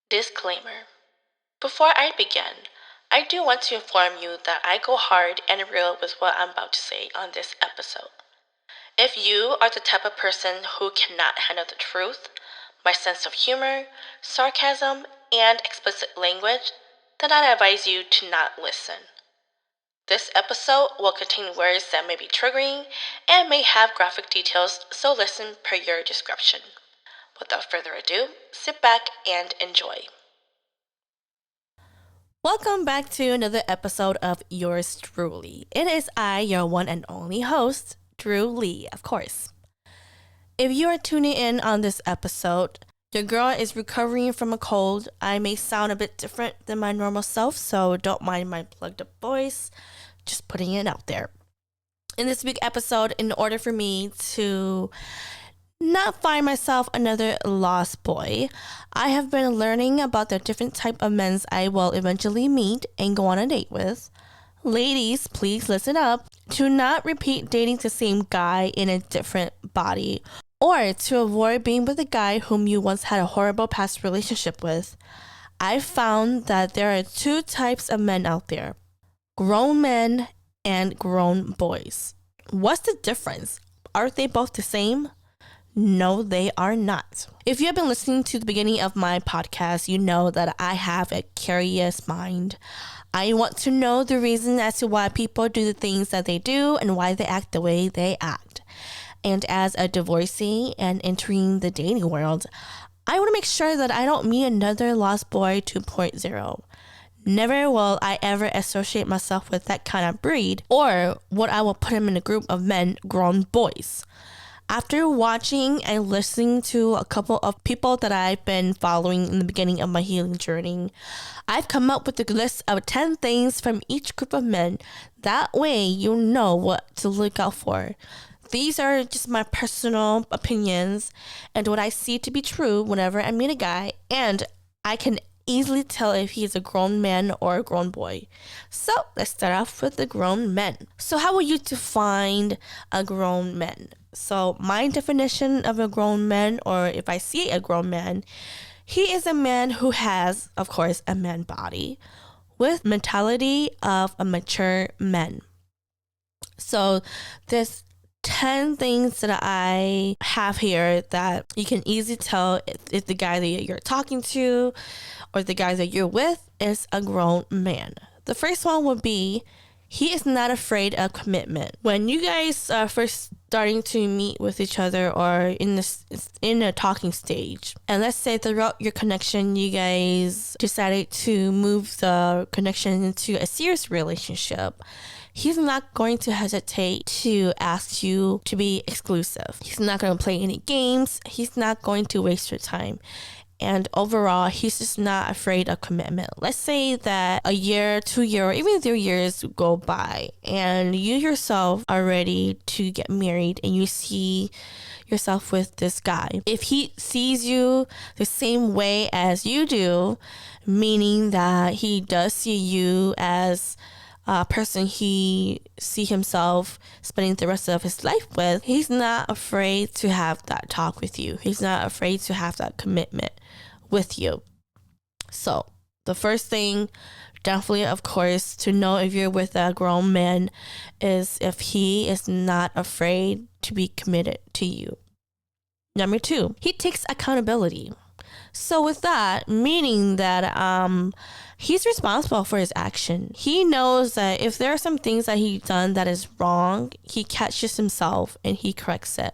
Disclaimer. Before I begin, I do want to inform you that I go hard and real with what I'm about to say on this episode. If you are the type of person who cannot handle the truth, my sense of humor, sarcasm, and explicit language, then I advise you to not listen. This episode will contain words that may be triggering and may have graphic details, so listen per your discretion. Without further ado, sit back and enjoy. Welcome back to another episode of Yours Truly. It is I, your one and only host, Druelee, of course. If you are tuning in on this episode, your girl is recovering from a cold. I may sound a bit different than my normal self, so don't mind my plugged up voice. Just putting it out there. In this week's episode, in order for me to not find myself another lost boy, I have been learning about the different type of men I will eventually meet and go on a date with. Ladies, please listen up. To not repeat dating the same guy in a different body, or to avoid being with a guy whom you once had a horrible past relationship with. I've found that there are two types of men out there: grown men and grown boys. What's the difference? Aren't they both the same? No, they are not. If you have been listening to the beginning of my podcast, you know that I have a curious mind. I want to know the reason as to why people do the things that they do and why they act the way they act. And as a divorcee and entering the dating world, I want to make sure that I don't meet another Lost Boy 2.0. Never will I ever associate myself with that kind of breed, or what I will put him in a group of men, grown boys. After watching and listening to a couple of people that I've been following in the beginning of my healing journey, I've come up with a list of 10 things from each group of men. That way you know what to look out for. These are just my personal opinions and what I see to be true whenever I meet a guy, and I can easily tell if he's a grown man or a grown boy. So let's start off with the grown men. So how will you define a grown man? So my definition of a grown man, or if I see a grown man, he is a man who has, of course, a man body with mentality of a mature man. So there's 10 things that I have here that you can easily tell if the guy that you're talking to or the guy that you're with is a grown man. The first one would be, he is not afraid of commitment. When you guys are first starting to meet with each other or in a talking stage, and let's say throughout your connection you guys decided to move the connection into a serious relationship, he's not going to hesitate to ask you to be exclusive. He's not going to play any games. He's not going to waste your time. And overall, he's just not afraid of commitment. Let's say that a year, 2 years, or even 3 years go by and you yourself are ready to get married and you see yourself with this guy. If he sees you the same way as you do, meaning that he does see you as a person he see himself spending the rest of his life with, he's not afraid to have that talk with you. He's not afraid to have that commitment with you. So the first thing, definitely, of course, to know if you're with a grown man is if he is not afraid to be committed to you. Number 2, he takes accountability. So with that, meaning that he's responsible for his action. He knows that if there are some things that he's done that is wrong, he catches himself and he corrects it.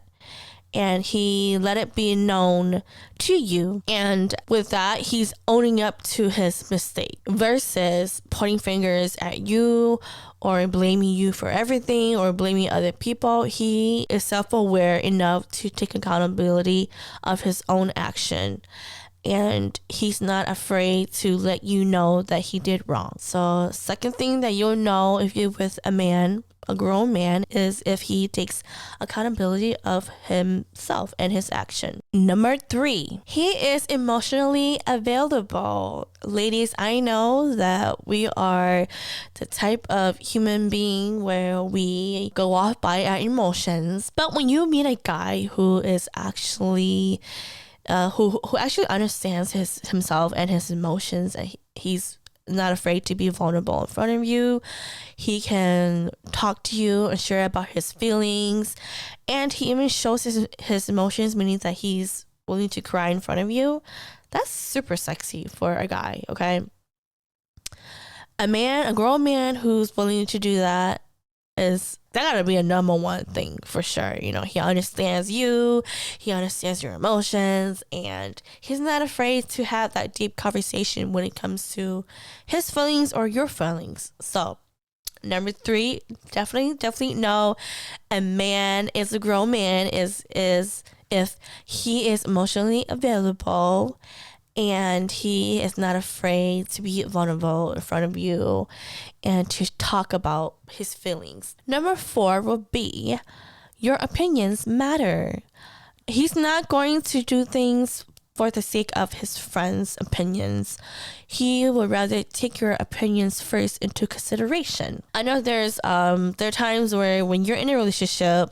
And he let it be known to you. And with that, he's owning up to his mistake versus pointing fingers at you or blaming you for everything or blaming other people. He is self-aware enough to take accountability of his own action. And he's not afraid to let you know that he did wrong. So second thing that you'll know if you're with a man, a grown man, is if he takes accountability of himself and his action. Number 3, he is emotionally available. Ladies, I know that we are the type of human being where we go off by our emotions. But when you meet a guy who is actually who actually understands himself and his emotions, and he's not afraid to be vulnerable in front of you. He can talk to you and share about his feelings, and he even shows his emotions, meaning that he's willing to cry in front of you. That's super sexy for a guy, okay? A grown man who's willing to do that gotta be a number one thing for sure. You know, he understands you, he understands your emotions, and he's not afraid to have that deep conversation when it comes to his feelings or your feelings. So, number 3, definitely know a man is a grown man is if he is emotionally available and he is not afraid to be vulnerable in front of you and to talk about his feelings. Number 4 will be your opinions matter. He's not going to do things for the sake of his friends' opinions. He would rather take your opinions first into consideration. I know there are times where when you're in a relationship,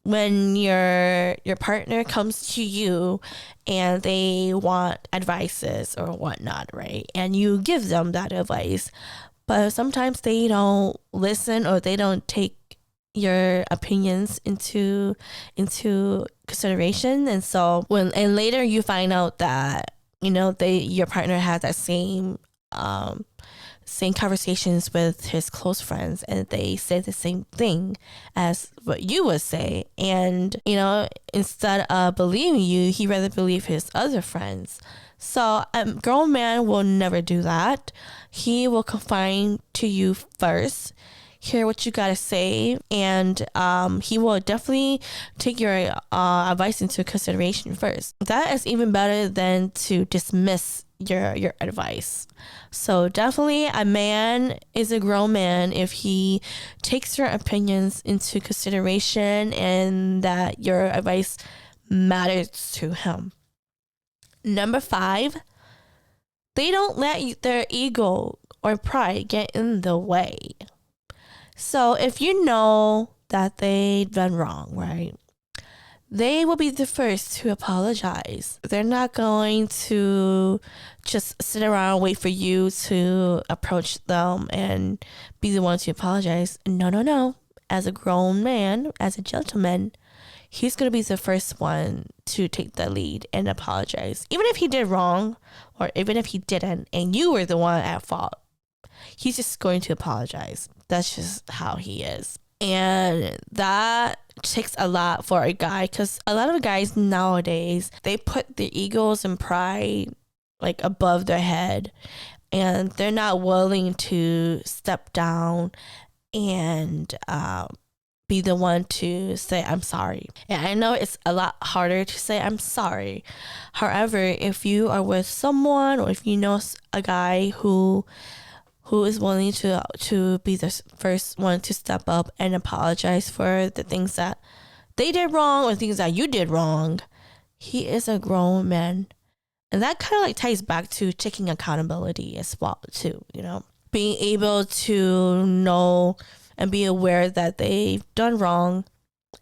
when your partner comes to you and they want advices or whatnot, right? And you give them that advice, but sometimes they don't listen or they don't take your opinions into consideration. And so and later you find out that, you know, your partner has that same conversations with his close friends, and they say the same thing as what you would say, and, you know, instead of believing you, he rather believe his other friends. So a grown man will never do that. He will confine to you first, hear what you gotta say, and he will definitely take your advice into consideration first. That is even better than to dismiss your advice. So definitely a man is a grown man if he takes your opinions into consideration and that your advice matters to him. Number 5, they don't let their ego or pride get in the way. So if you know that they've done wrong, right, they will be the first to apologize. They're not going to just sit around and wait for you to approach them and be the one to apologize. No. As a grown man, as a gentleman, he's going to be the first one to take the lead and apologize. Even if he did wrong, or even if he didn't, and you were the one at fault, he's just going to apologize. That's just how he is. And that takes a lot for a guy, because a lot of guys nowadays, they put their egos and pride like above their head, and they're not willing to step down and be the one to say I'm sorry. And I know it's a lot harder to say I'm sorry. However, if you are with someone, or if you know a guy who is willing to be the first one to step up and apologize for the things that they did wrong or things that you did wrong, he is a grown man. And that kind of like ties back to taking accountability as well too, you know, being able to know and be aware that they've done wrong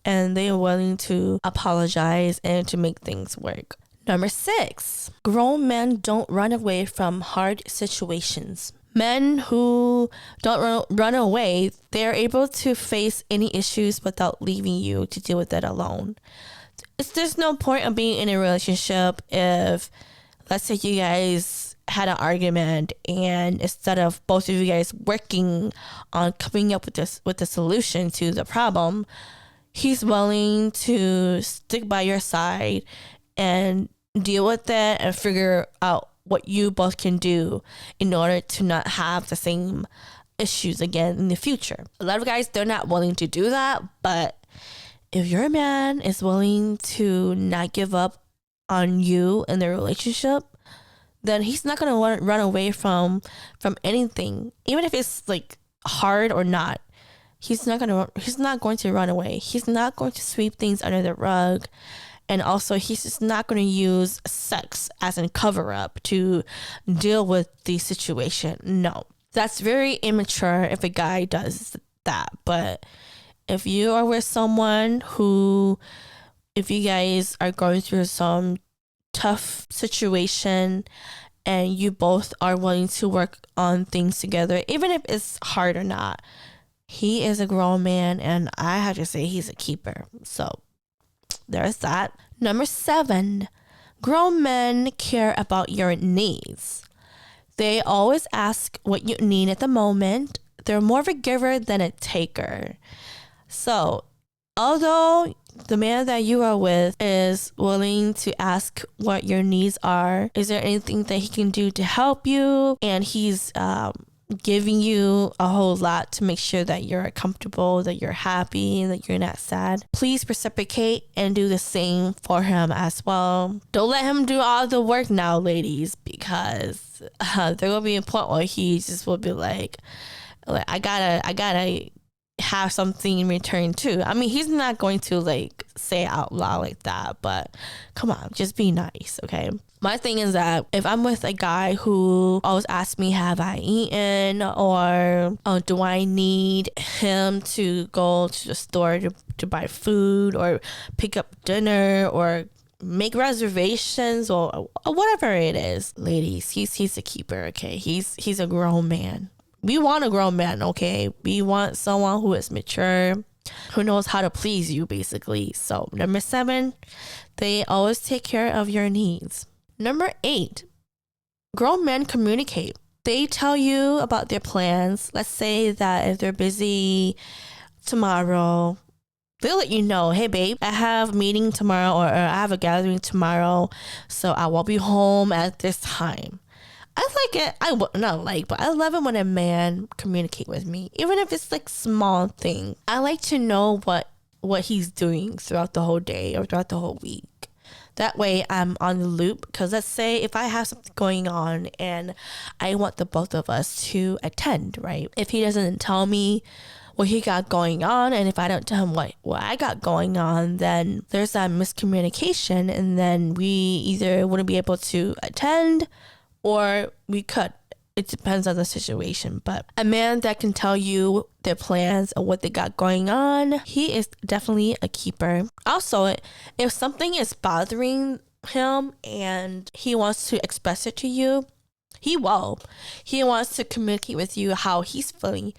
and they are willing to apologize and to make things work. Number 6, grown men don't run away from hard situations. Men who don't run away, they're able to face any issues without leaving you to deal with it alone. There's no point of being in a relationship if, let's say, you guys had an argument, and instead of both of you guys working on coming up with a solution to the problem, he's willing to stick by your side and deal with it and figure out what you both can do in order to not have the same issues again in the future. A lot of guys, they're not willing to do that, but if your man is willing to not give up on you in the relationship, then he's not going to run away from anything, even if it's like hard or not. He's not going to run away. He's not going to sweep things under the rug. And also, he's just not going to use sex as a cover-up to deal with the situation. No, that's very immature if a guy does that. But if you are with someone who, if you guys are going through some tough situation and you both are willing to work on things together, even if it's hard or not. He is a grown man, and I have to say he's a keeper. So there's that. Number 7, grown men care about your needs. They always ask what you need at the moment. They're more of a giver than a taker. So although the man that you are with is willing to ask what your needs are, is there anything that he can do to help you? And he's giving you a whole lot to make sure that you're comfortable, that you're happy, that you're not sad. Please reciprocate and do the same for him as well. Don't let him do all the work now, ladies, because there will be a point where he just will be like I gotta have something in return too. I mean, he's not going to like say it out loud like that, but come on, just be nice, okay? My thing is that if I'm with a guy who always asks me, have I eaten, or do I need him to go to the store to buy food or pick up dinner or make reservations or whatever it is, ladies, he's a keeper, okay? He's a grown man. We want a grown man, okay? We want someone who is mature, who knows how to please you, basically. So number 7, they always take care of your needs. Number 8, grown men communicate. They tell you about their plans. Let's say that if they're busy tomorrow, they'll let you know, hey babe, I have a meeting tomorrow, or I have a gathering tomorrow, so I won't be home at this time. I like it. But I love it when a man communicate with me, even if it's like small thing. I like to know what he's doing throughout the whole day or throughout the whole week. That way I'm on the loop, because let's say if I have something going on and I want the both of us to attend, right? If he doesn't tell me what he got going on, and if I don't tell him what I got going on, then there's that miscommunication, and then we either wouldn't be able to attend or we could. It depends on the situation. But a man that can tell you their plans and what they got going on, he is definitely a keeper. Also, if something is bothering him and he wants to express it to you, he will. He wants to communicate with you how he's feeling.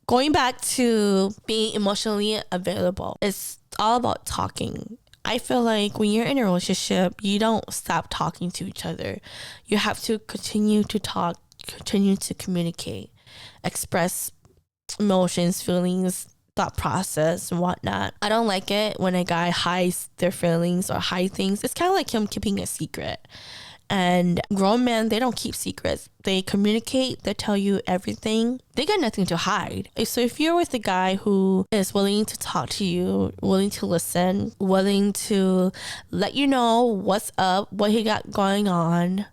Going back to being emotionally available, it's all about talking. I feel like when you're in a relationship, you don't stop talking to each other. You have to continue to talk, continue to communicate, express emotions, feelings, thought process, and whatnot. I don't like it when a guy hides their feelings or hide things. It's kind of like him keeping a secret. And grown men, they don't keep secrets. They communicate. They tell you everything. They got nothing to hide. So if you're with a guy who is willing to talk to you, willing to listen, willing to let you know what's up, what he got going on,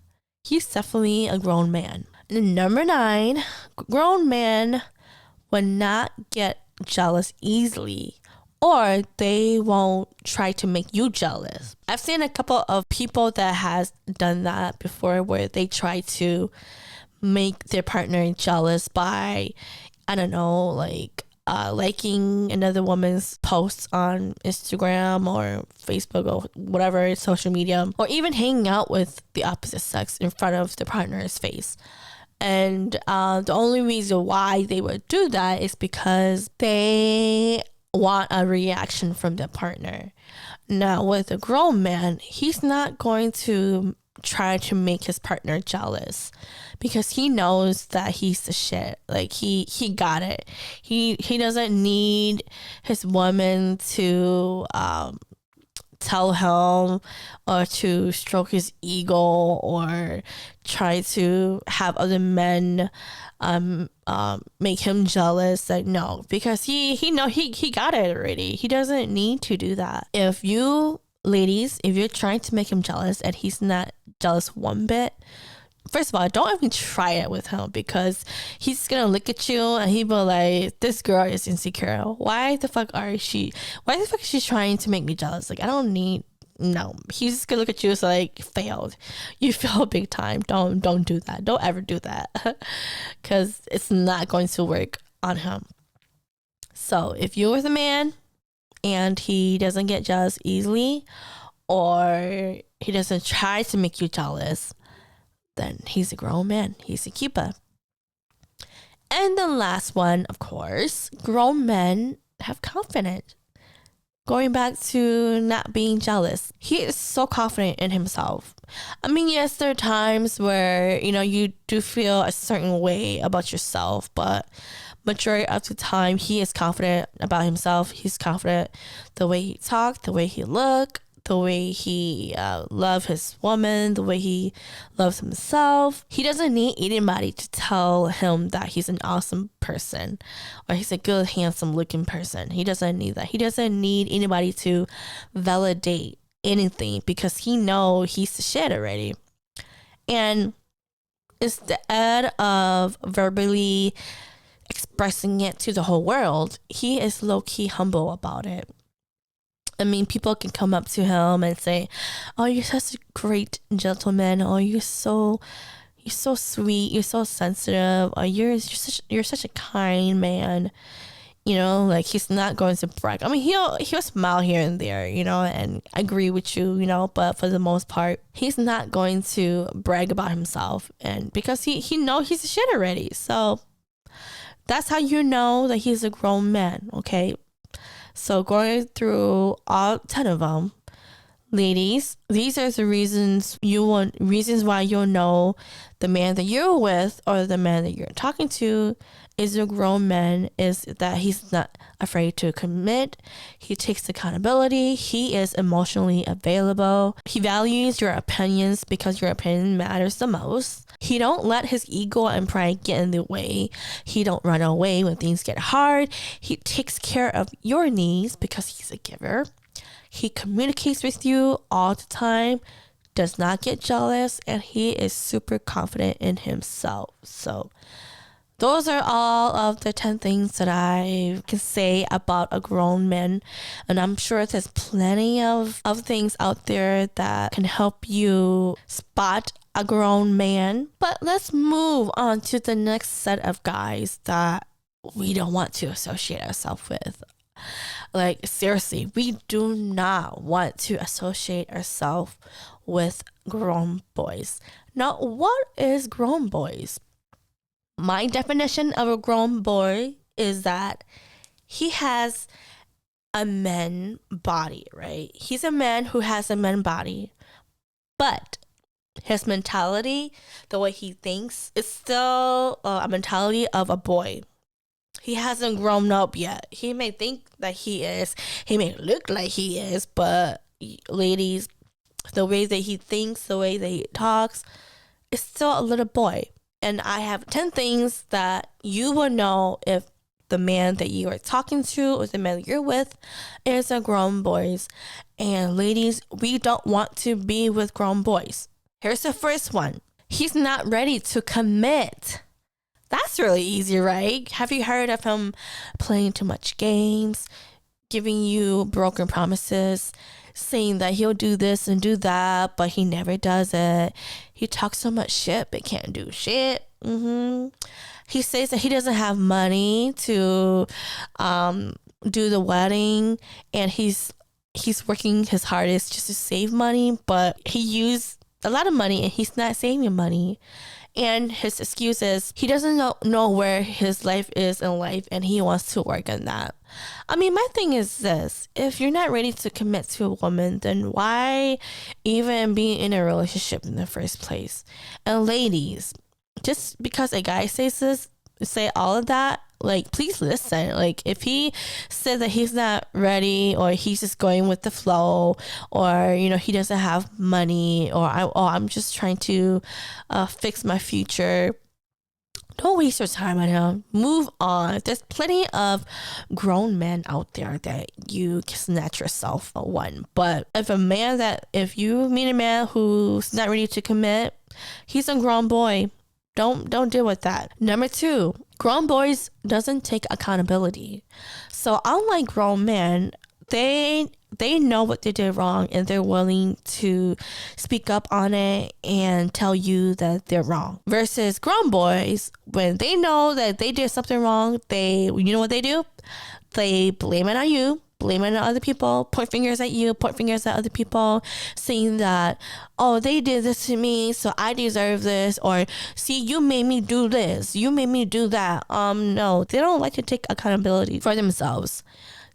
he's definitely a grown man. And number 9, grown men will not get jealous easily, or they won't try to make you jealous. I've seen a couple of people that has done that before, where they try to make their partner jealous by, I don't know, like liking another woman's posts on Instagram or Facebook or whatever social media, or even hanging out with the opposite sex in front of the partner's face. And the only reason why they would do that is because they want a reaction from the partner. Now, with a grown man, he's not going to try to make his partner jealous, because he knows that he's the shit. Like he got it. He doesn't need his woman to tell him or to stroke his ego or try to have other men make him jealous. Like, no, because he got it already. He doesn't need to do that. If you ladies, if you're trying to make him jealous and he's not jealous one bit, first of all, don't even try it with him, because he's gonna look at you and he'll be like, this girl is insecure. Why the fuck is she trying to make me jealous? Like, I don't need. No, he's just gonna look at you as like, failed. You failed big time. Don't do that. Don't ever do that, because it's not going to work on him. So if you're with a man and he doesn't get jealous easily, or he doesn't try to make you jealous, then he's a grown man. He's a keeper. And the last one, of course, grown men have confidence. Going back to not being jealous, he is so confident in himself. I mean, yes, there are times where, you do feel a certain way about yourself, but majority of the time, he is confident about himself. He's confident the way he talks, the way he look, the way he loves his woman, the way he loves himself. He doesn't need anybody to tell him that he's an awesome person or he's a good, handsome looking person. He doesn't need that. He doesn't need anybody to validate anything because he knows he's the shit already. And instead of verbally expressing it to the whole world, he is low-key humble about it. I mean, people can come up to him and say, "Oh, you're such a great gentleman. Oh, you're so sweet. You're so sensitive. Oh, you're such a kind man." Like he's not going to brag. I mean, he'll smile here and there, and agree with you, but for the most part, he's not going to brag about himself, and because he know he's a shit already. So that's how you know that he's a grown man. Okay. So going through all 10 of them, ladies, these are the reasons why you'll know the man that you're with or the man that you're talking to is a grown man, is that he's not afraid to commit. He takes accountability. He is emotionally available. He values your opinions because your opinion matters the most. He don't let his ego and pride get in the way. He don't run away when things get hard. He takes care of your needs because he's a giver. He communicates with you all the time, does not get jealous, and he is super confident in himself. So those are all of the 10 things that I can say about a grown man. And I'm sure there's plenty of things out there that can help you spot a grown man. But let's move on to the next set of guys that we don't want to associate ourselves with. Like, seriously, we do not want to associate ourselves with grown boys. Now, what is grown boys? My definition of a grown boy is that he has a man body, right? He's a man who has a man body, but his mentality, the way he thinks, is still a mentality of a boy. He hasn't grown up yet. He may think that he is. He may look like he is, but ladies, the way that he thinks, the way that he talks, is still a little boy. And I have 10 things that you will know if the man that you are talking to or the man that you're with is a grown boys. And ladies, we don't want to be with grown boys. Here's the first one. He's not ready to commit. That's really easy, right? Have you heard of him playing too much games, giving you broken promises, saying that he'll do this and do that, but he never does it? He talks so much shit, but can't do shit. He says that he doesn't have money to do the wedding, and he's working his hardest just to save money, but he used a lot of money and he's not saving money. And his excuse is he doesn't know where his life is in life, and he wants to work on that. I mean, my thing is this. If you're not ready to commit to a woman, then why even be in a relationship in the first place? And ladies, just because a guy say all of that, like, please listen. Like, if he said that he's not ready, or he's just going with the flow, or he doesn't have money, or I'm just trying to fix my future, don't waste your time on him. Move on. There's plenty of grown men out there that you can snatch yourself one. But if you meet a man who's not ready to commit, he's a grown boy. Don't deal with that. Number 2, grown boys doesn't take accountability. So unlike grown men, they know what they did wrong, and they're willing to speak up on it and tell you that they're wrong. Versus grown boys, when they know that they did something wrong, you know what they do? They blame it on you, blaming other people, point fingers at you, point fingers at other people, saying that, oh, they did this to me, so I deserve this, or see, you made me do this, you made me do that. No, they don't like to take accountability for themselves.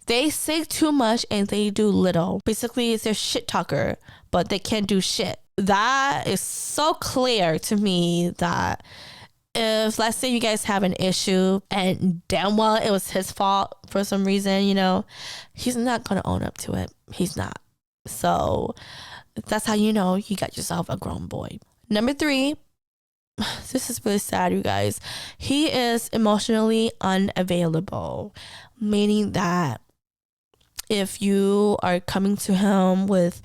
They say too much and they do little. Basically, it's their shit talker, but they can't do shit. That is so clear to me that if, let's say, you guys have an issue and damn well it was his fault for some reason, you know, he's not going to own up to it. He's not. So that's how you know you got yourself a grown boy. Number 3, this is really sad, you guys. He is emotionally unavailable, meaning that if you are coming to him with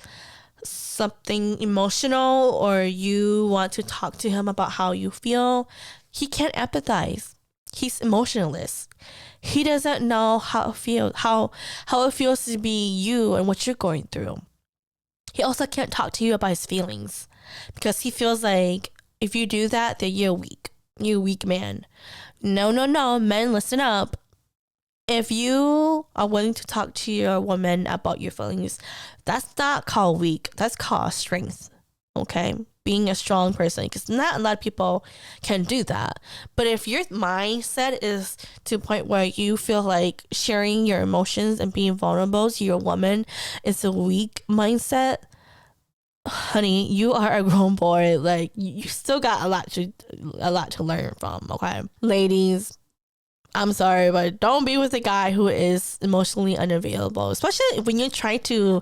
something emotional or you want to talk to him about how you feel, he can't empathize. He's emotionless. He doesn't know how it feels to be you and what you're going through. He also can't talk to you about his feelings because he feels like if you do that, then you're weak. You're a weak man. No, men, listen up. If you are willing to talk to your woman about your feelings, that's not called weak. That's called strength. Okay? Being a strong person. Because not a lot of people can do that. But if your mindset is to a point where you feel like sharing your emotions and being vulnerable to your woman is a weak mindset, honey, you are a grown boy. Like, you still got a lot to learn from. Okay? T's, I'm sorry, but don't be with a guy who is emotionally unavailable, especially when you're trying to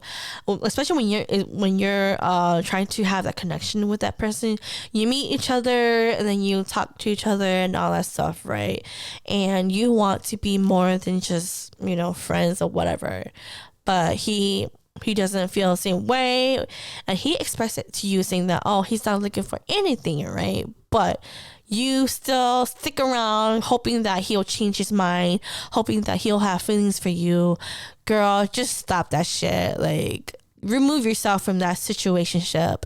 have that connection with that person. You meet each other and then you talk to each other and all that stuff, right? And you want to be more than just, you know, friends or whatever. But he doesn't feel the same way, and he expressed it to you saying that, oh, he's not looking for anything, right? But you still stick around hoping that he'll change his mind, hoping that he'll have feelings for you. Girl, just stop that shit. Like, remove yourself from that situationship.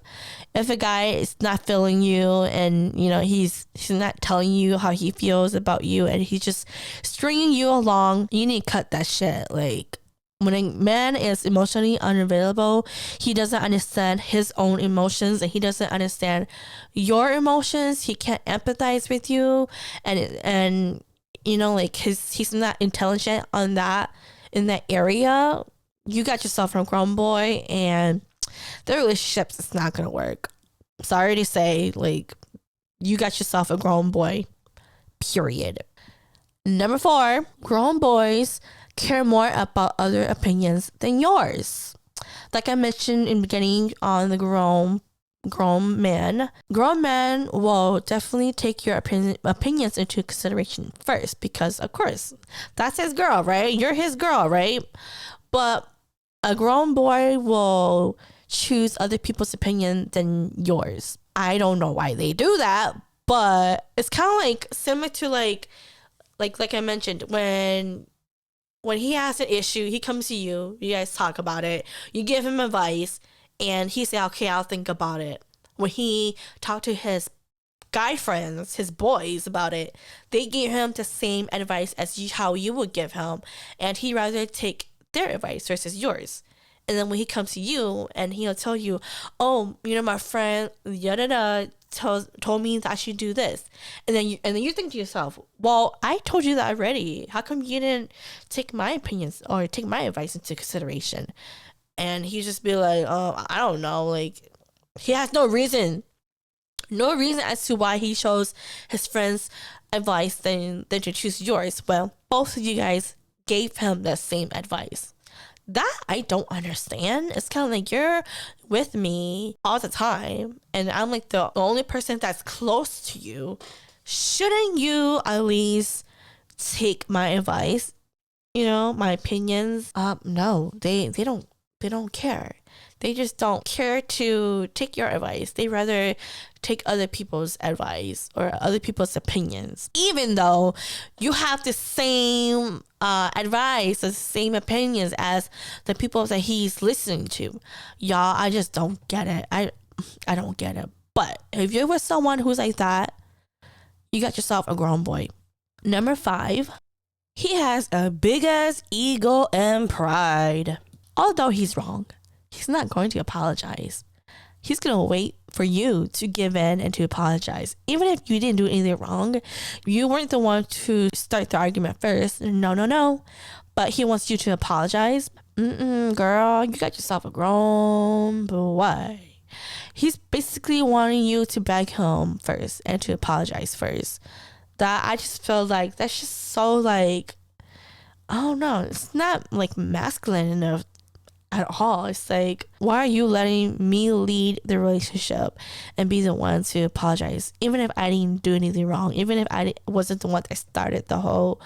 If a guy is not feeling you and, you know, he's not telling you how he feels about you and he's just stringing you along, you need to cut that shit. Like, when a man is emotionally unavailable, he doesn't understand his own emotions and he doesn't understand your emotions. He can't empathize with you, and you know, like he's not intelligent on that in that area. You got yourself a grown boy, and the relationship is not gonna work. Sorry to say, like, you got yourself a grown boy. Period. Number 4, grown boys care more about other opinions than yours. Like I mentioned in the beginning on the grown men will definitely take your opinions into consideration first, because of course that's his girl, right? You're his girl, right? But a grown boy will choose other people's opinion than yours. I don't know why they do that, but it's kind of like similar to like I mentioned, when he has an issue, he comes to you, you guys talk about it, you give him advice, and he say, okay, I'll think about it. When he talked to his guy friends, his boys about it, they gave him the same advice as how you would give him, and he rather take their advice versus yours. And then when he comes to you and he'll tell you, oh, you know, my friend told me that I should do this, and then you think to yourself, well, I told you that already. How come you didn't take my opinions or take my advice into consideration? And he just be like, oh, I don't know. Like, he has no reason as to why he chose his friend's advice than to choose yours. Well, both of you guys gave him the same advice. That I don't understand. It's kind of like you're with me all the time and I'm like the only person that's close to you. Shouldn't you at least take my advice? You know, my opinions? No, they don't care. They just don't care to take your advice. They rather take other people's advice or other people's opinions. Even though you have the same advice, the same opinions as the people that he's listening to. Y'all, I just don't get it. I don't get it. But if you're with someone who's like that, you got yourself a grown boy. Number 5, He has a big ass ego and pride. Although he's wrong, he's not going to apologize. He's going to wait for you to give in and to apologize. Even if you didn't do anything wrong, you weren't the one to start the argument first. No. But he wants you to apologize. Girl, you got yourself a grown boy. He's basically wanting you to beg him first and to apologize first. That I just feel like that's just so like, I don't know. It's not like masculine enough at all. It's like, why are you letting me lead the relationship and be the one to apologize? Even if I didn't do anything wrong, even if I wasn't the one that started the whole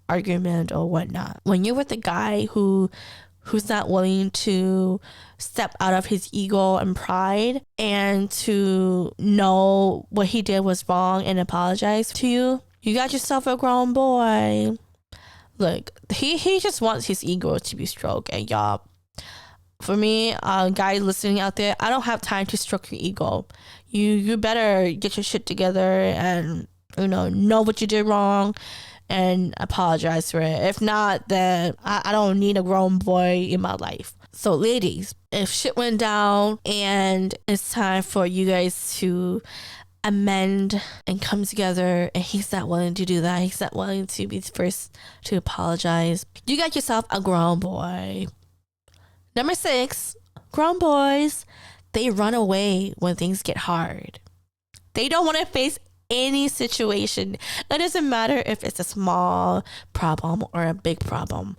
argument or whatnot. When you're with a guy who's not willing to step out of his ego and pride and to know what he did was wrong and apologize to you, you got yourself a grown boy. Look, he just wants his ego to be stroked. And y'all, for me, guys listening out there, I don't have time to stroke your ego. You better get your shit together and know what you did wrong and apologize for it. If not, then I don't need a grown boy in my life. So ladies, if shit went down and it's time for you guys to amend and come together and he's not willing to do that, he's not willing to be the first to apologize, you got yourself a grown boy. Number 6, grown boys, they run away when things get hard. They don't want to face any situation. It doesn't matter if it's a small problem or a big problem.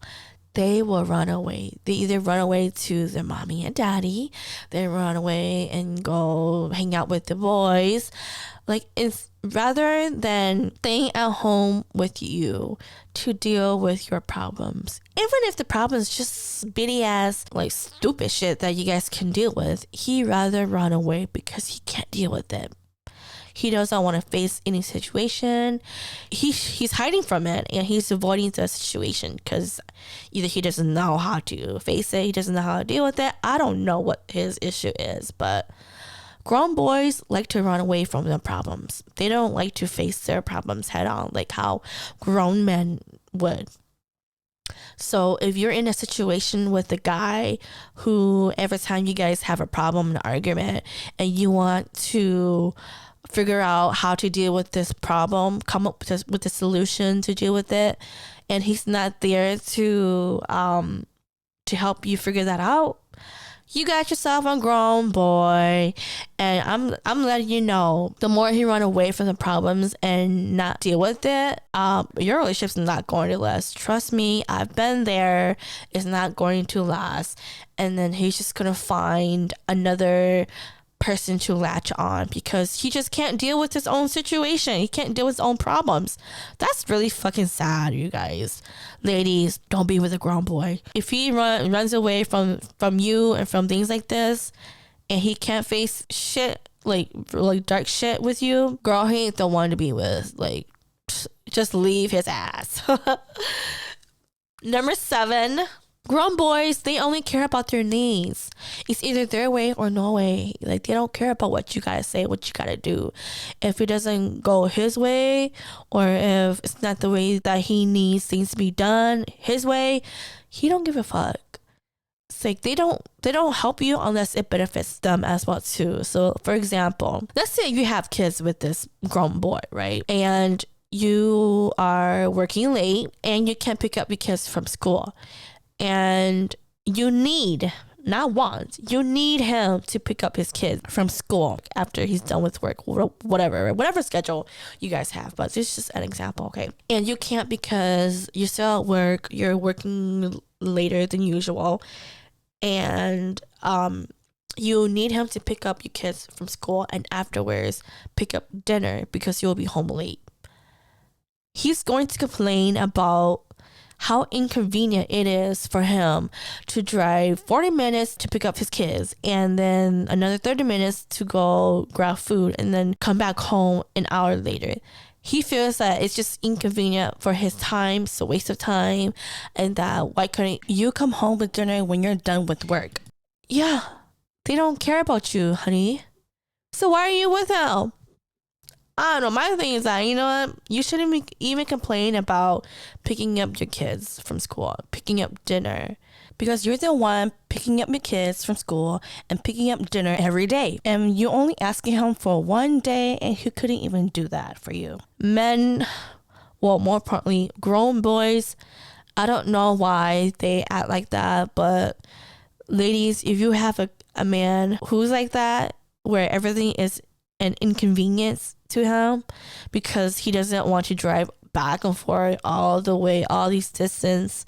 They will run away. They either run away to their mommy and daddy, they run away and go hang out with the boys. Like, it's rather than staying at home with you to deal with your problems. Even if the problem is just bitty ass, like stupid shit that you guys can deal with, he'd rather run away because he can't deal with it. He doesn't want to face any situation. He's hiding from it and he's avoiding the situation because either he doesn't know how to face it, he doesn't know how to deal with it. I don't know what his issue is, but grown boys like to run away from their problems. They don't like to face their problems head on like how grown men would. So if you're in a situation with a guy who every time you guys have a problem, an argument, and you want to figure out how to deal with this problem, come up with a solution to deal with it, and he's not there to help you figure that out, you got yourself a grown boy. And I'm letting you know, the more he run away from the problems and not deal with it, your relationship's not going to last. Trust me, I've been there. It's not going to last. And then he's just gonna find another person to latch on because he just can't deal with his own situation. He can't deal with his own problems. That's really fucking sad, you guys. Ladies, don't be with a grown boy. If he runs away from you and from things like this, and he can't face shit like dark shit with you, girl, he ain't the one to be with. Like, just leave his ass. Number 7. Grown boys, they only care about their needs. It's either their way or no way. Like, they don't care about what you gotta say, what you gotta do. If it doesn't go his way, or if it's not the way that he needs things to be done his way, he don't give a fuck. It's like they don't help you unless it benefits them as well too. So for example, let's say you have kids with this grown boy, right? And you are working late and you can't pick up your kids from school. And you need, not want, you need him to pick up his kids from school after he's done with work, whatever schedule you guys have. But this is just an example, okay? And you can't because you're still at work, you're working later than usual, and you need him to pick up your kids from school and afterwards pick up dinner because you'll be home late. He's going to complain about how inconvenient it is for him to drive 40 minutes to pick up his kids and then another 30 minutes to go grab food and then come back home an hour later. He feels that it's just inconvenient for his time, it's a waste of time, and that why couldn't you come home with dinner when you're done with work? Yeah, they don't care about you, honey. So why are you with him? I don't know. My thing is that, you know what? You shouldn't be even complain about picking up your kids from school, picking up dinner, because you're the one picking up your kids from school and picking up dinner every day. And you're only asking him for one day, and he couldn't even do that for you. Men, well, more importantly, grown boys, I don't know why they act like that, but ladies, if you have a man who's like that, where everything is an inconvenience to him because he doesn't want to drive back and forth all the way, all these distance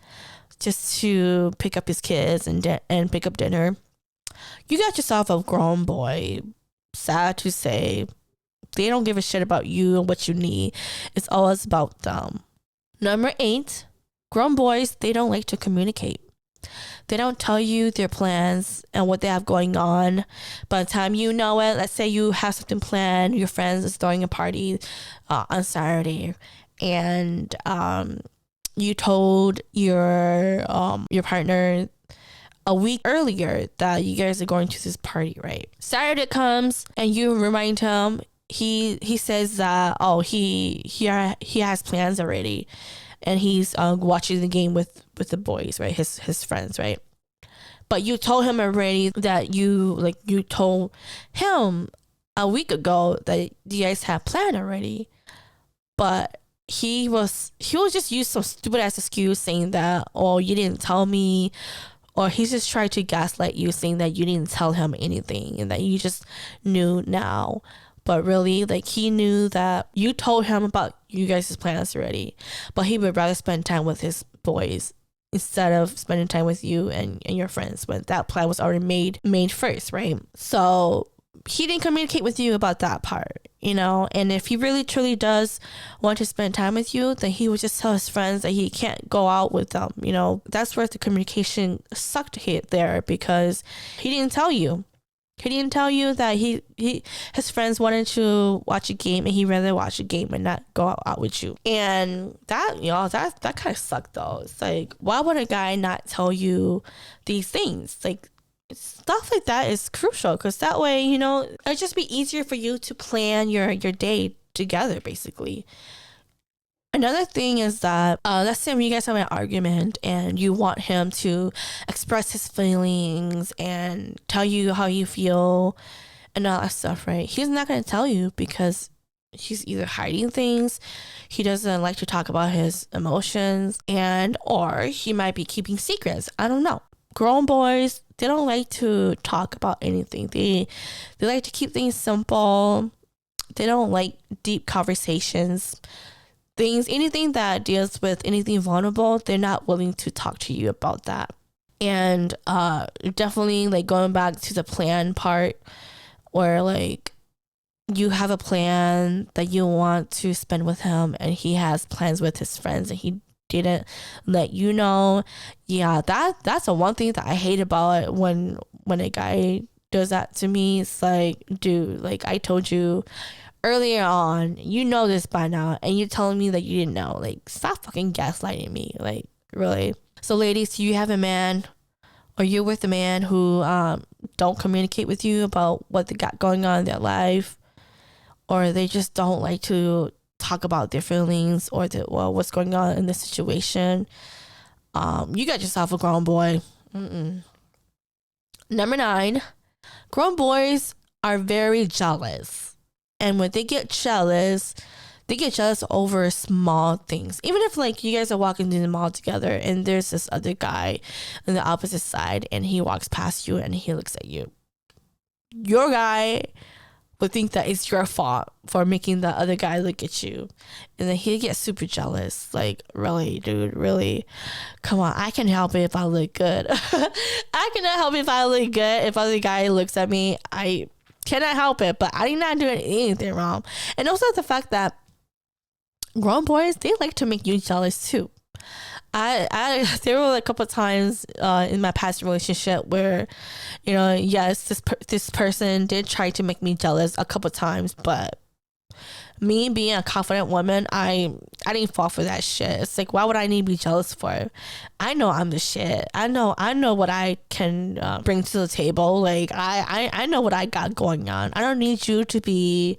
just to pick up his kids and pick up dinner, you got yourself a grown boy. Sad to say, they don't give a shit about you and what you need. It's always about them. Number 8, grown boys, they don't like to communicate. They don't tell you their plans and what they have going on. By the time you know it, let's say you have something planned, your friends is throwing a party on Saturday, and you told your partner a week earlier that you guys are going to this party, right? Saturday comes and you remind him. He says that he has plans already, and he's watching the game with the boys, right? His friends, right? But you told him already that you told him a week ago that you guys had planned already. But he will just use some stupid ass excuse saying that, oh, you didn't tell me, or he's just trying to gaslight you, saying that you didn't tell him anything and that you just knew now. But really, like, he knew that you told him about you guys' plans already, but he would rather spend time with his boys instead of spending time with you and your friends when that plan was already made first, right? So he didn't communicate with you about that part, you know? And if he really truly does want to spend time with you, then he would just tell his friends that he can't go out with them, you know? That's where the communication sucked hit there, because he didn't tell you. He didn't tell you that his friends wanted to watch a game and he'd rather watch a game and not go out with you. And that, you know, that kind of sucked though. It's like, why would a guy not tell you these things? Like, stuff like that is crucial, because that way, you know, it'd just be easier for you to plan your day together, basically. Another thing is that, let's say when you guys have an argument and you want him to express his feelings and tell you how you feel and all that stuff, right? He's not going to tell you because he's either hiding things, he doesn't like to talk about his emotions, or he might be keeping secrets. I don't know. Grown boys, they don't like to talk about anything. They like to keep things simple. They don't like deep conversations. Anything that deals with anything vulnerable, they're not willing to talk to you about that. And definitely, like, going back to the plan part, where like you have a plan that you want to spend with him and he has plans with his friends and he didn't let you know. Yeah, that's the one thing that I hate about it when a guy does that to me. It's like, dude, like, I told you earlier on, you know this by now, and you're telling me that you didn't know. Like, stop fucking gaslighting me. Like, really. So ladies, you have a man, or you're with a man who don't communicate with you about what they got going on in their life, or they just don't like to talk about their feelings or what's going on in the situation, you got yourself a grown boy. Number 9, grown boys are very jealous. And when they get jealous over small things. Even if, like, you guys are walking through the mall together and there's this other guy on the opposite side and he walks past you and he looks at you, your guy would think that it's your fault for making the other guy look at you. And then he'd get super jealous. Like, really, dude, really? Come on, I can help it if I look good. I cannot help it if I look good. If other guy looks at me, I cannot help it, but I'm not doing anything wrong. And also the fact that grown boys, they like to make you jealous too. There were a couple of times in my past relationship where, you know, yes, this person did try to make me jealous a couple of times, but me being a confident woman, I didn't fall for that shit. It's like, why would I need to be jealous for? I know I'm the shit. I know what I can bring to the table. Like, I know what I got going on. I don't need you to be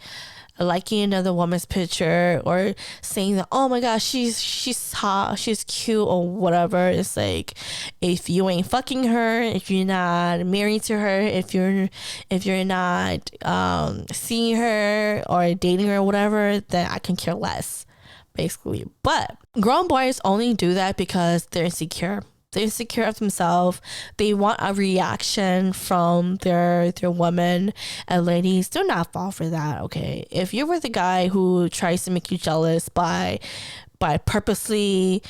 liking another woman's picture or saying that, oh my gosh, she's hot, she's cute or whatever. It's like, if you ain't fucking her, if you're not married to her, if you're not seeing her or dating her or whatever, then I can care less, basically. But grown boys only do that because they're insecure. They're insecure of themselves. They want a reaction from their woman. And ladies, do not fall for that, okay? If you're with a guy who tries to make you jealous by purposely,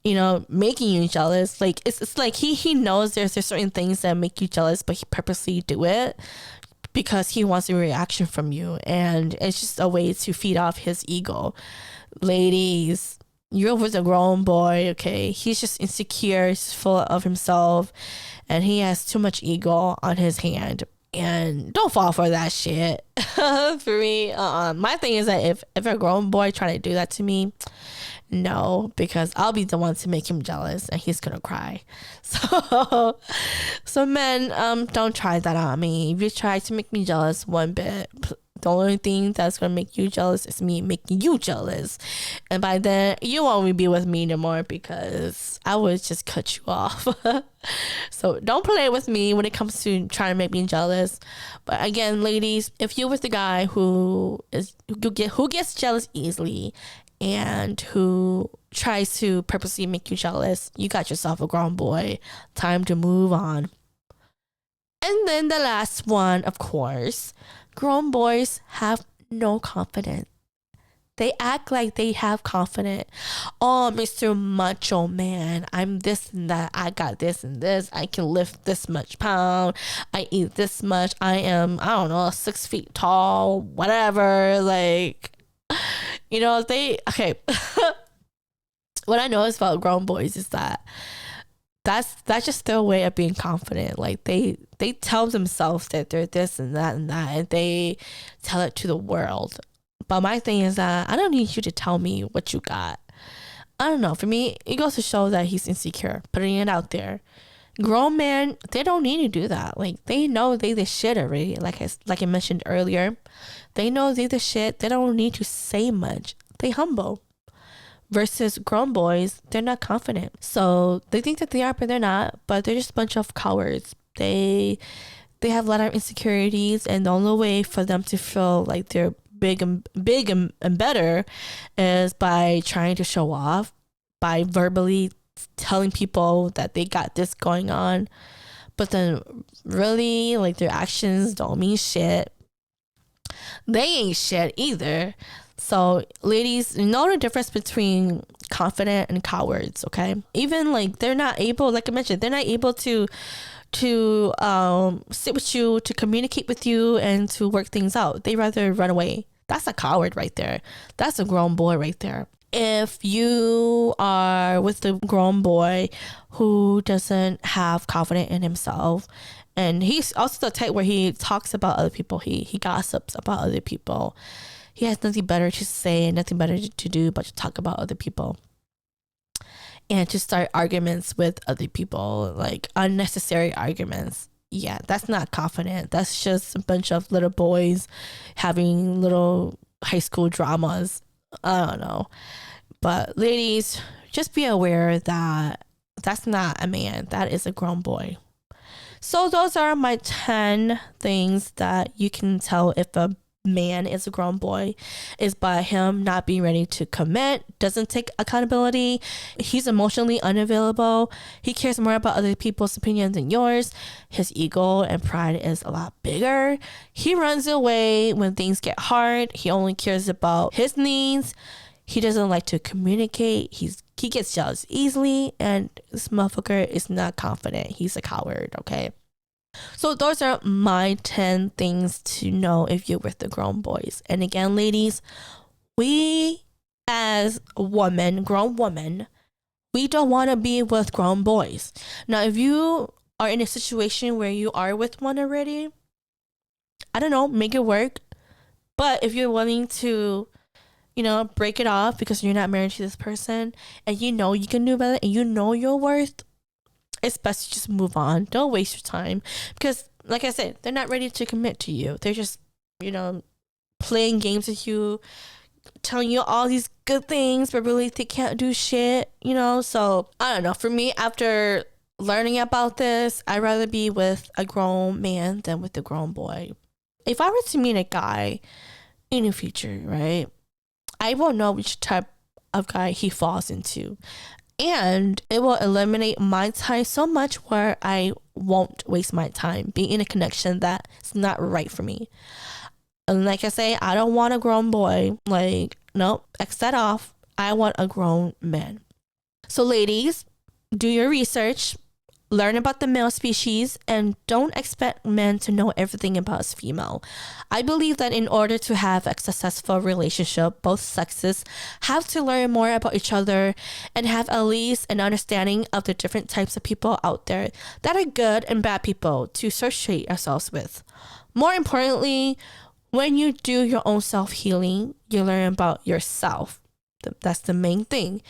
making you jealous, like it's like he knows there's certain things that make you jealous, but he purposely do it because he wants a reaction from you, and it's just a way to feed off his ego. Ladies, you're with a grown boy, okay? He's just insecure, he's full of himself, and he has too much ego on his hand. And don't fall for that shit. For me, my thing is that if a grown boy trying to do that to me, no, because I'll be the one to make him jealous and he's gonna cry. So men, don't try that on me. If you try to make me jealous one bit, the only thing that's gonna make you jealous is me making you jealous, and by then you won't be with me anymore because I would just cut you off. So don't play with me when it comes to trying to make me jealous. But again, ladies, if you're with a guy who gets jealous easily and who tries to purposely make you jealous, you got yourself a grown boy. Time to move on. And then the last one, of course, grown boys have no confidence. They act like they have confidence. Oh, Mr. Macho Man, I'm this and that. I got this and this. I can lift this much pound. I eat this much. I am, I don't know, 6 feet tall, whatever. Like, okay. What I notice about grown boys is that that's just their way of being confident. Like they tell themselves that they're this and that, and they tell it to the world. But my thing is that I don't need you to tell me what you got. I don't know. For me, it goes to show that he's insecure, putting it out there. Grown men, they don't need to do that. Like, they know they the shit already. Like I mentioned earlier, they know they the shit. They don't need to say much. They humble. Versus grown boys, they're not confident. So they think that they are, but they're not. But they're just a bunch of cowards. They have a lot of insecurities, and the only way for them to feel like they're big and better is by trying to show off, by verbally telling people that they got this going on, but then really, like, their actions don't mean shit. They ain't shit either. So ladies, know the difference between confident and cowards, okay? Even like they're not able, like I mentioned, they're not able to sit with you, to communicate with you, and to work things out. They rather run away. That's a coward right there. That's a grown boy right there. If you are with the grown boy who doesn't have confidence in himself, and he's also the type where he talks about other people, he gossips about other people. He has nothing better to say, nothing better to do but to talk about other people and to start arguments with other people, like unnecessary arguments. Yeah, that's not confident. That's just a bunch of little boys having little high school dramas. I don't know. But ladies, just be aware that that's not a man. That is a grown boy. So those are my 10 things that you can tell if a man is a grown boy, is by him not being ready to commit, doesn't take accountability, he's emotionally unavailable, he cares more about other people's opinions than yours, his ego and pride is a lot bigger, he runs away when things get hard, he only cares about his needs, he doesn't like to communicate, he gets jealous easily, and this motherfucker is not confident. He's a coward, okay? So those are my 10 things to know if you're with the grown boys. And again, ladies, we as women, grown women, we don't want to be with grown boys. Now, if you are in a situation where you are with one already, I don't know, make it work. But if you're willing to, break it off because you're not married to this person, and you know you can do better, and you know your worth, it's best to just move on. Don't waste your time, because like I said, they're not ready to commit to you. They're just playing games with you, telling you all these good things, but really they can't do shit, you know? So I don't know. For me, after learning about this, I'd rather be with a grown man than with a grown boy. If I were to meet a guy in the future, right, I will know which type of guy he falls into. And it will eliminate my time so much where I won't waste my time being in a connection that's not right for me. And like I say, I don't want a grown boy. Like, nope, X that off. I want a grown man. So ladies, do your research, learn about the male species, and don't expect men to know everything about us female. I believe that in order to have a successful relationship, both sexes have to learn more about each other and have at least an understanding of the different types of people out there that are good and bad people to associate ourselves with. More importantly, when you do your own self-healing, you learn about yourself. That's the main thing.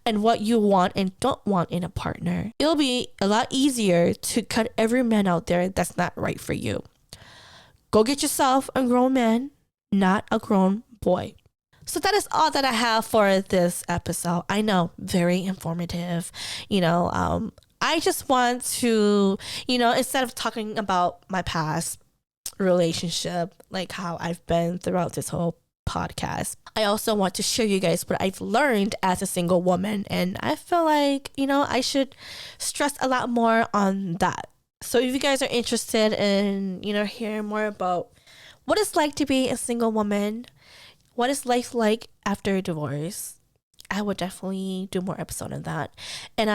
And what you want and don't want in a partner. It'll be a lot easier to cut every man out there that's not right for you. Go get yourself a grown man, not a grown boy. So that is all that I have for this episode. I know, very informative. I just want to, instead of talking about my past relationship, like how I've been throughout this whole podcast, I also want to show you guys what I've learned as a single woman, and I feel like I should stress a lot more on that. So if you guys are interested in hearing more about what it's like to be a single woman, what is life like after a divorce, I would definitely do more episode on that. And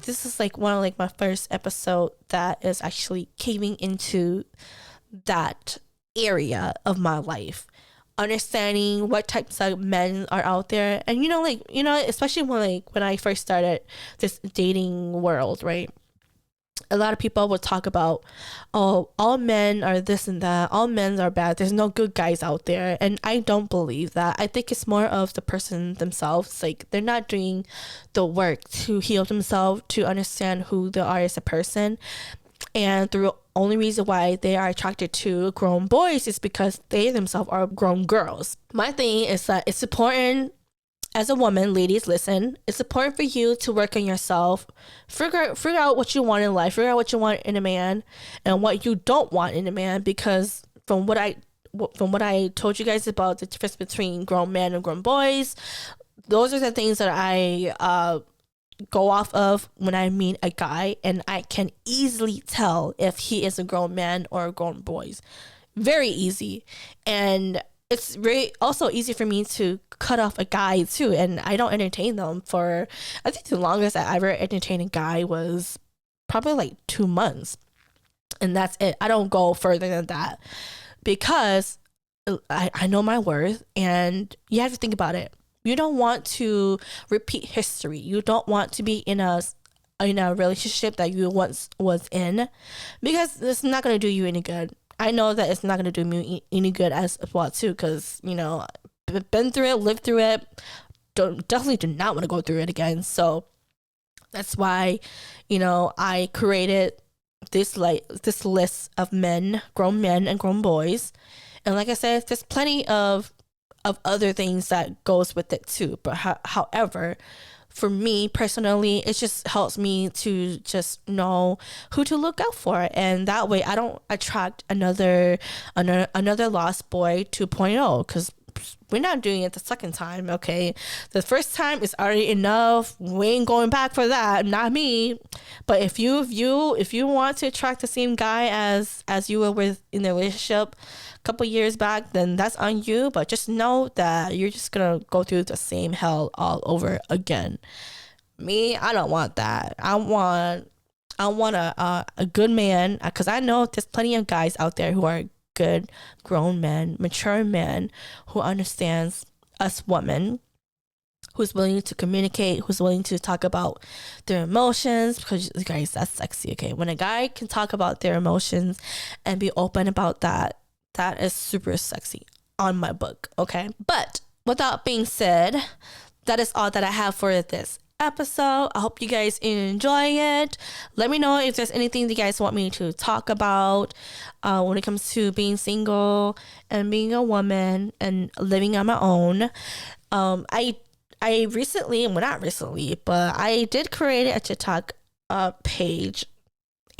this is like one of like my first episode that is actually caving into that area of my life, understanding what types of men are out there. And especially when I first started this dating world, right, a lot of people would talk about, oh, all men are this and that, all men are bad, there's no good guys out there. And I don't believe that. I think it's more of the person themselves. Like, they're not doing the work to heal themselves, to understand who they are as a person. And the only reason why they are attracted to grown boys is because they themselves are grown girls. My thing is that it's important, as a woman, ladies, listen, it's important for you to work on yourself, figure out what you want in life, figure out what you want in a man and what you don't want in a man. Because from what I told you guys about the difference between grown men and grown boys, those are the things that I go off of when I meet a guy, and I can easily tell if he is a grown man or a grown boy. Very easy. And it's very also easy for me to cut off a guy too, and I don't entertain them for, I think the longest I ever entertained a guy was probably like 2 months, and that's it. I don't go further than that because I know my worth, and you have to think about it. You don't want to repeat history. You don't want to be in a relationship that you once was in, because it's not going to do you any good. I know that it's not going to do me any good as well too, because been through it, lived through it, definitely do not want to go through it again. So that's why I created this list of grown men and grown boys. And like I said, there's plenty of other things that goes with it too. But however, for me personally, it just helps me to just know who to look out for, and that way I don't attract another lost boy 2.0, because we're not doing it the second time. Okay, the first time is already enough. We ain't going back for that. Not me. But if you want to attract the same guy as you were with in the relationship a couple years back, then that's on you. But just know that you're just gonna go through the same hell all over again. Me, I don't want that. I want a good man, because I know there's plenty of guys out there who are good grown men, mature men, who understands us women, who's willing to communicate, who's willing to talk about their emotions, because guys, that's sexy. Okay, when a guy can talk about their emotions and be open about that is super sexy on my book. Okay, but with that being said, that is all that I have for this episode. I hope you guys enjoy it. Let me know if there's anything you guys want me to talk about when it comes to being single and being a woman and living on my own. I recently, well, not recently, but I did create a TikTok page,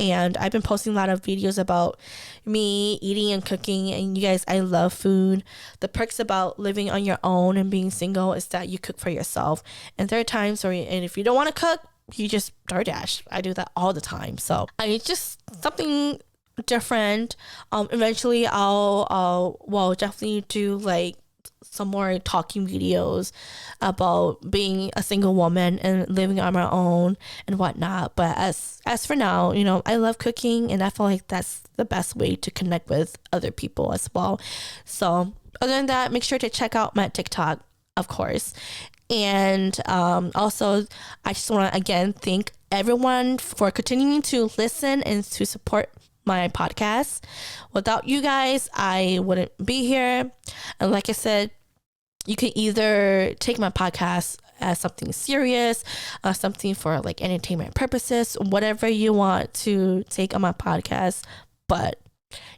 and I've been posting a lot of videos about me eating and cooking. And you guys, I love food. The perks about living on your own and being single is that you cook for yourself. And there are times where, and if you don't want to cook, you just DoorDash. I do that all the time. So I just something different. Eventually I'll definitely do like some more talking videos about being a single woman and living on my own and whatnot. But as for now, I love cooking, and I feel like that's the best way to connect with other people as well. So other than that, make sure to check out my TikTok, of course. And also, I just want to again thank everyone for continuing to listen and to support my podcast. Without you guys, I wouldn't be here. And like I said, you can either take my podcast as something serious, something for like entertainment purposes, whatever you want to take on my podcast. But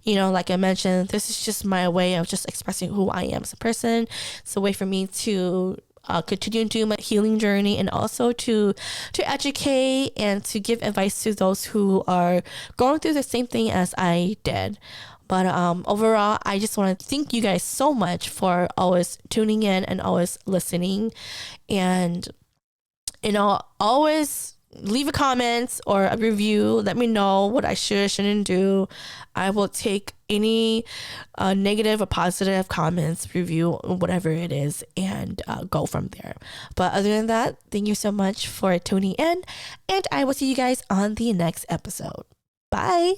like I mentioned, this is just my way of just expressing who I am as a person. It's a way for me to continue to do my healing journey, and also to educate and to give advice to those who are going through the same thing as I did. But overall, I just want to thank you guys so much for always tuning in and always listening. And always leave a comment or a review. Let me know what I shouldn't do. I will take any negative or positive comments, review, whatever it is, and go from there. But other than that, thank you so much for tuning in, and I will see you guys on the next episode. Bye.